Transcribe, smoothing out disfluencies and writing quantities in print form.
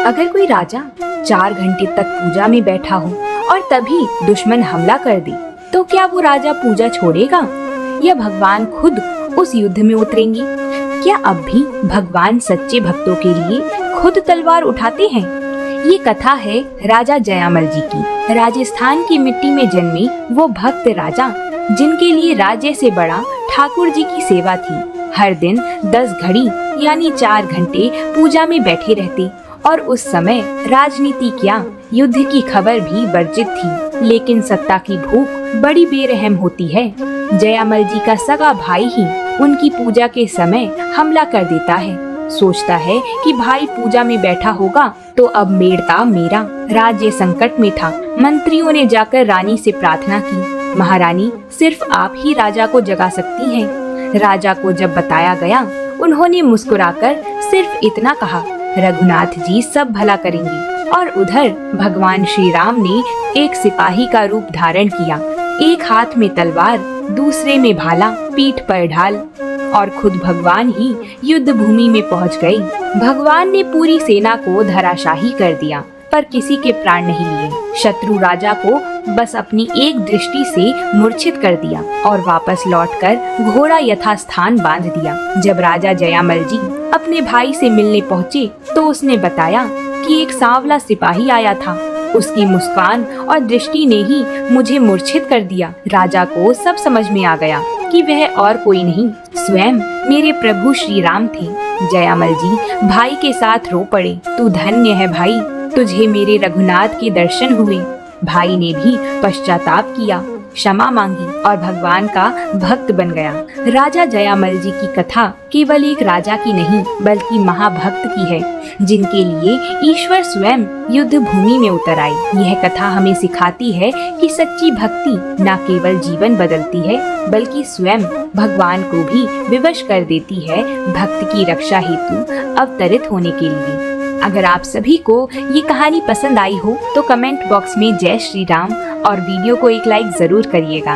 अगर कोई राजा 4 घंटे तक पूजा में बैठा हो और तभी दुश्मन हमला कर दे, तो क्या वो राजा पूजा छोड़ेगा या भगवान खुद उस युद्ध में उतरेंगे? क्या अब भी भगवान सच्चे भक्तों के लिए खुद तलवार उठाते हैं? ये कथा है राजा जयामल जी की। राजस्थान की मिट्टी में जन्मे वो भक्त राजा, जिनके लिए राज्य से बड़ा ठाकुर जी की सेवा थी। हर दिन 10 घड़ी यानी 4 घंटे पूजा में बैठे रहते और उस समय राजनीति क्या, युद्ध की खबर भी वर्जित थी। लेकिन सत्ता की भूख बड़ी बेरहम होती है। जयामल जी का सगा भाई ही उनकी पूजा के समय हमला कर देता है। सोचता है कि भाई पूजा में बैठा होगा तो अब मेड़ता मेरा। राज्य संकट में था। मंत्रियों ने जाकर रानी से प्रार्थना की, महारानी सिर्फ आप ही राजा को जगा सकती हैं। राजा को जब बताया गया, उन्होंने मुस्कुराकर सिर्फ इतना कहा, रघुनाथ जी सब भला करेंगे। और उधर भगवान श्री राम ने एक सिपाही का रूप धारण किया, एक हाथ में तलवार, दूसरे में भाला, पीठ पर ढाल, और खुद भगवान ही युद्ध भूमि में पहुंच गए। भगवान ने पूरी सेना को धराशाही कर दिया, पर किसी के प्राण नहीं लिए। शत्रु राजा को बस अपनी एक दृष्टि से मूर्छित कर दिया और वापस लौटकर घोड़ा यथास्थान बांध दिया। जब राजा जयामल जी अपने भाई से मिलने पहुँचे तो उसने बताया कि एक सांवला सिपाही आया था। उसकी मुस्कान और दृष्टि ने ही मुझे मूर्छित कर दिया। राजा को सब समझ में आ गया कि वह और कोई नहीं, स्वयं मेरे प्रभु श्री राम थे। जयामल जी भाई के साथ रो पड़े। तू धन्य है भाई, तुझे मेरे रघुनाथ के दर्शन हुए। भाई ने भी पश्चाताप किया, क्षमा मांगी और भगवान का भक्त बन गया। राजा जयामल जी की कथा केवल एक राजा की नहीं, बल्कि महाभक्त की है, जिनके लिए ईश्वर स्वयं युद्ध भूमि में उतर आए। यह कथा हमें सिखाती है कि सच्ची भक्ति न केवल जीवन बदलती है, बल्कि स्वयं भगवान को भी विवश कर देती है भक्त की रक्षा हेतु अवतरित होने के लिए। अगर आप सभी को ये कहानी पसंद आई हो तो कमेंट बॉक्स में जय श्री राम और वीडियो को एक लाइक जरूर करिएगा।